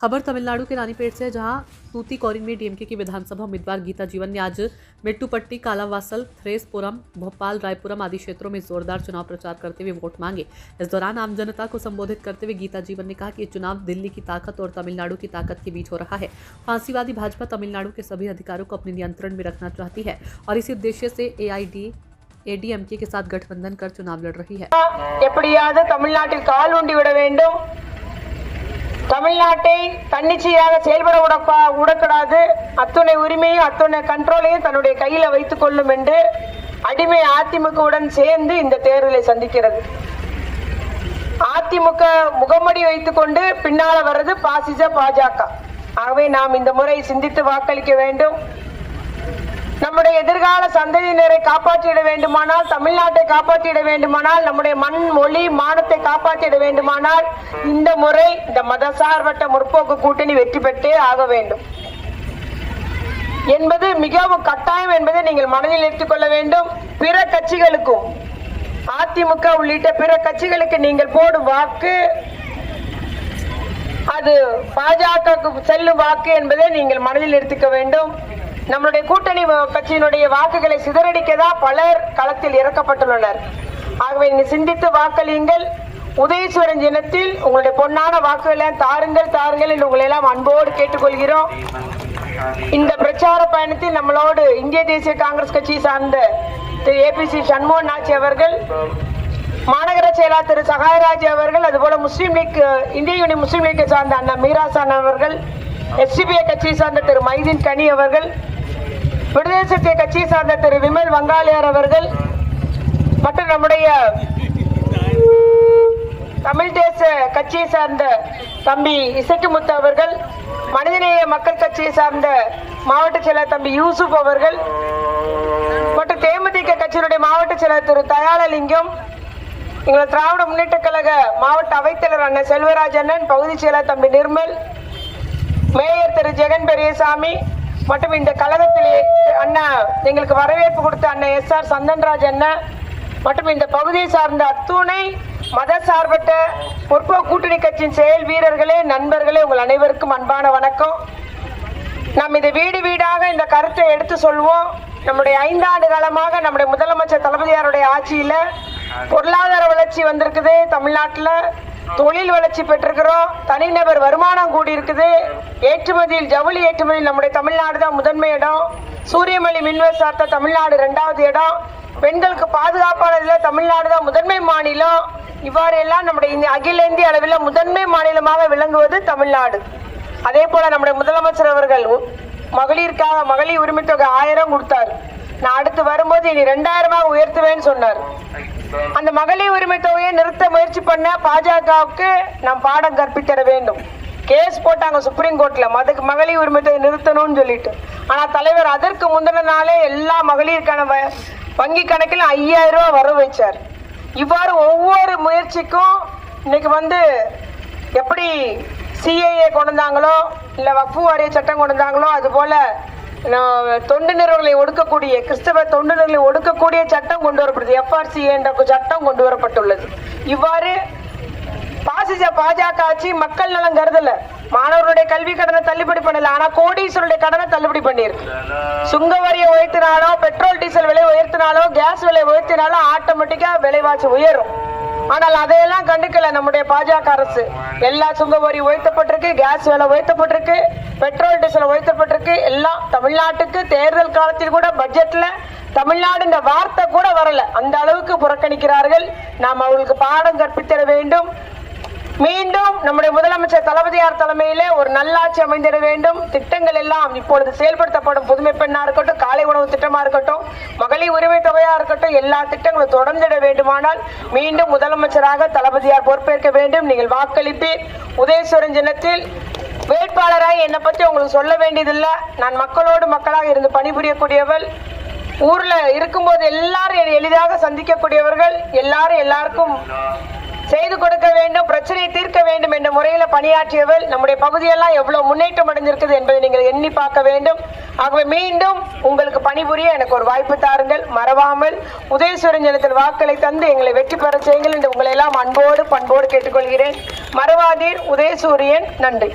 खबर तमिलनाडु के रानीपेट से, जहां तूतीकोरिन में डीएमके की विधानसभा उम्मीदवार गीता जीवन ने आज मेट्टुपट्टी, कालावासल, थ्रेसपुरम, भोपाल, रायपुरम आदि क्षेत्रों में जोरदार चुनाव प्रचार करते हुए वोट मांगे। इस दौरान आम जनता को संबोधित करते हुए गीता जीवन ने कहा कि ये चुनाव दिल्ली की ताकत और तमिलनाडु की ताकत के बीच हो रहा है। फांसीवादी भाजपा तमिलनाडु के सभी अधिकारों को अपने नियंत्रण में रखना चाहती है और इसी उद्देश्य से एडीएमके के साथ गठबंधन कर चुनाव लड़ रही है। தமிழ்நாட்டை தன்னிச்சையாக செயல்பட விடக்கூடாது, அத்துணை உரிமையும் அத்துணை கண்ட்ரோலையும் தன்னுடைய கையில வைத்துக் கொள்ளும் என்று அடிமை அதிமுகவுடன் சேர்ந்து இந்த தேர்தலை சந்திக்கிறது. அதிமுக முகமடி வைத்துக் கொண்டு பின்னால வர்றது பாஜக. ஆகவே நாம் இந்த முறை சிந்தித்து வாக்களிக்க வேண்டும். நம்முடைய எதிர்கால சந்ததியினரை காப்பாற்றிட வேண்டுமானால், தமிழ்நாட்டை காப்பாற்றிட வேண்டுமானால், நம்முடைய மண் மொழி மானத்தை காப்பாற்றிட வேண்டுமானால் இந்த முறை இந்த மதசார்பற்ற முற்போக்கு கூட்டணி வெற்றி பெற்றே ஆக வேண்டும் என்பது மிகவும் கட்டாயம் என்பதை நீங்கள் மனதில் எடுத்துக்கொள்ள வேண்டும். பிற கட்சிகளுக்கும், அதிமுக உள்ளிட்ட பிற கட்சிகளுக்கு நீங்கள் போடும் வாக்கு அது பாஜக செல்லும் வாக்கு என்பதை நீங்கள் மனதில் எடுத்துக்க வேண்டும். நம்முடைய கூட்டணி கட்சியினுடைய வாக்குகளை சிதறடிக்கதான் பலர் களத்தில் இறக்கப்பட்டுள்ளனர். ஆகவே நீங்கள் சிந்தித்து வாக்களியுங்கள். உதயசூரன் தினத்தில் உங்களுடைய பொன்னான வாக்குகளை தாருங்கள் என்று உங்களை எல்லாம் அன்போடு கேட்டுக்கொள்கிறோம். இந்த பிரச்சார பயணத்தில் நம்மளோடு இந்திய தேசிய காங்கிரஸ் கட்சியை சார்ந்த திரு ஏபிசி சண்முகன் ஆட்சி அவர்கள், மாநகர செயலாளர் திரு சகாயராஜ் அவர்கள், அதுபோல முஸ்லீம் லீக் இந்திய யூனியன் முஸ்லீம் லீக்கை சார்ந்த அண்ணா மீராசான் அவர்கள், எஸ்டிபிஐ கட்சியை சார்ந்த திரு மைதீன் கனி அவர்கள், விடுதலை சிறுத்தை கட்சியை சார்ந்த திரு விமல் வங்காளியார் அவர்கள் மற்றும் நம்முடைய தமிழ் தேச கட்சியை சார்ந்த தம்பி இசக்கிமுத்து அவர்கள், மனிதநேய மக்கள் கட்சியை சார்ந்த மாவட்ட செயலர் தம்பி யூசுப் அவர்கள் மற்றும் தேமுதிக கட்சியினுடைய மாவட்ட செயலர் திரு தயாளலிங்கம், எங்கள் திராவிட முன்னேற்ற கழக மாவட்ட அவைத்தலைவர் அண்ணன் செல்வராஜ் அண்ணன், பகுதி செயலர் தம்பி நிர்மல், மேயர் திரு ஜெகன் பெரியசாமி மற்றும் இந்த கழகத்தில் அண்ணா எங்களுக்கு வரவேற்பு கொடுத்த அண்ணன் எஸ்ஆர் சந்தன்ராஜ் அண்ணா மற்றும் இந்த பகுதியை சார்ந்த அத்துணை மத சார்பற்ற முற்போக்கு கூட்டணி கட்சியின் செயல் வீரர்களே, நண்பர்களே, உங்கள் அனைவருக்கும் அன்பான வணக்கம். நாம் இதை வீடு வீடாக இந்த கருத்தை எடுத்து சொல்வோம். நம்முடைய 5 ஆண்டு காலமாக நம்முடைய முதலமைச்சர் தளபதியாருடைய ஆட்சியில பொருளாதார வளர்ச்சி வந்திருக்குது. தமிழ்நாட்டில் தொழில் வளர்ச்சி பெற்றிருக்கிறோம். தனிநபர் வருமானம் கூடி இருக்குது. ஏற்றுமதியில், ஜவுளி ஏற்றுமதியில் நம்முடைய தமிழ்நாடு தான் முதன்மை இடம். சூரியமொழி மின்வெசார்த்த தமிழ்நாடு 2வது இடம். பெண்களுக்கு பாதுகாப்பானதில் தமிழ்நாடு தான் முதன்மை மாநிலம். இவ்வாறு எல்லாம் நம்முடைய அகில இந்திய அளவில் முதன்மை மாநிலமாக விளங்குவது தமிழ்நாடு. அதே போல நம்முடைய முதலமைச்சர் அவர்கள் மகளிர் உரிமை தொகை 1000 கொடுத்தார். நான் அடுத்து வரும்போது இனி 2000 உயர்த்துவேன்னு சொன்னார். அந்த மகளிர் உரிமை தொகையை நிறுத்த முயற்சி பண்ண பாஜகவுக்கு நாம் பாடம் கற்பித்தர வேண்டும். கேஸ் போட்டாங்க சுப்ரீம் கோர்ட்ல, மகளிர் உரிமை தொகை நிறுத்தணும்னு சொல்லிட்டு. ஆனா தலைவர் அதற்கு முந்தின நாளே எல்லா மகளிருக்கான வங்கி கணக்கில் 5000 ரூபாய் வர வச்சார். இவ்வாறு ஒவ்வொரு முயற்சிக்கும் இன்னைக்கு எப்படி சிஏஏ கொண்டு வந்தாங்களோ, இல்ல வக்ஃபு வாரிய சட்டம் கொண்டு வந்தாங்களோ, அது போல தொண்டு நிறுவனங்களை ஒடுக்கக்கூடிய, கிறிஸ்தவ தொண்டு நிறுவனங்களை ஒடுக்கக்கூடிய சட்டம் கொண்டு வரப்படுது. எஃப்ஆர்சிஏ என்ற சட்டம் கொண்டு வரப்பட்டுள்ளது. இவ்வாறு பாஜக ஆட்சி மக்கள் நலம் கருதல. மாணவர்களுடைய கல்வி கடனை தள்ளுபடி பண்ணல, ஆனா கோடீஸ்வருடைய கடனை தள்ளுபடி பண்ணிருக்கு. சுங்க வரியை உயர்த்தினாலோ, பெட்ரோல் டீசல் விலை உயர்த்தினாலோ, கேஸ் விலை உயர்த்தினாலோ ஆட்டோமேட்டிக்கா விலைவாசி உயரும். ஆனால் அதையெல்லாம் கண்டுக்கல நம்முடைய பாஜக அரசு. எல்லா சுங்க வரி உயர்த்தப்பட்டிருக்கு, கேஸ் விலை உயர்த்தப்பட்டிருக்கு, பெட்ரோல் டீசல் உயர்த்தப்பட்டிருக்கு. எல்லாம் தமிழ்நாட்டுக்கு தேர்தல் காலத்தில் கூட பட்ஜெட்ல தமிழ்நாடு இந்த வார்த்தை கூட வரல. அந்த அளவுக்கு புறக்கணிக்கிறார்கள். நாம் அவர்களுக்கு பாடம் கற்பித்தர வேண்டும். மீண்டும் நம்முடைய முதலமைச்சர் தளபதியார் தலைமையிலே ஒரு நல்லாட்சி அமைந்திட வேண்டும். திட்டங்கள் எல்லாம் இப்பொழுது செயல்படுத்தப்படும். புதுமை பெண்ணா இருக்கட்டும், காலை உணவு திட்டமா இருக்கட்டும், மகளிர் உரிமை தொகையா இருக்கட்டும், எல்லா திட்டங்களும் தொடர்ந்திட வேண்டுமானால் மீண்டும் முதலமைச்சராக தளபதியார் பொறுப்பேற்க வேண்டும். நீங்கள் வாக்களிப்பீர். உதயசூரன் தினத்தில் வேட்பாளராக என்னை பத்தி உங்களுக்கு சொல்ல வேண்டியதில்லை. நான் மக்களோடு மக்களாக இருந்து பணிபுரியக்கூடியவள். ஊர்ல இருக்கும்போது எல்லாரும் எளிதாக சந்திக்கக்கூடியவர்கள். எல்லாருக்கும் செய்து கொடுக்க வேண்டும், பிரச்சனையை தீர்க்க வேண்டும் என்ற முறையில பணியாற்றியவள். நம்முடைய பகுதியெல்லாம் எவ்வளவு முன்னேற்றம் அடைஞ்சிருக்குது என்பதை நீங்கள் எண்ணி பார்க்க வேண்டும். ஆகவே மீண்டும் உங்களுக்கு பணிபுரிய எனக்கு ஒரு வாய்ப்பு தாருங்கள். மறவாமல் உதயசூரன் தினத்தில் வாக்களை தந்து எங்களை வெற்றி பெற செய்யுங்கள் என்று உங்களை எல்லாம் அன்போடு பண்போடு கேட்டுக்கொள்கிறேன். மறவாதீர். உதயசூரியன். நன்றி.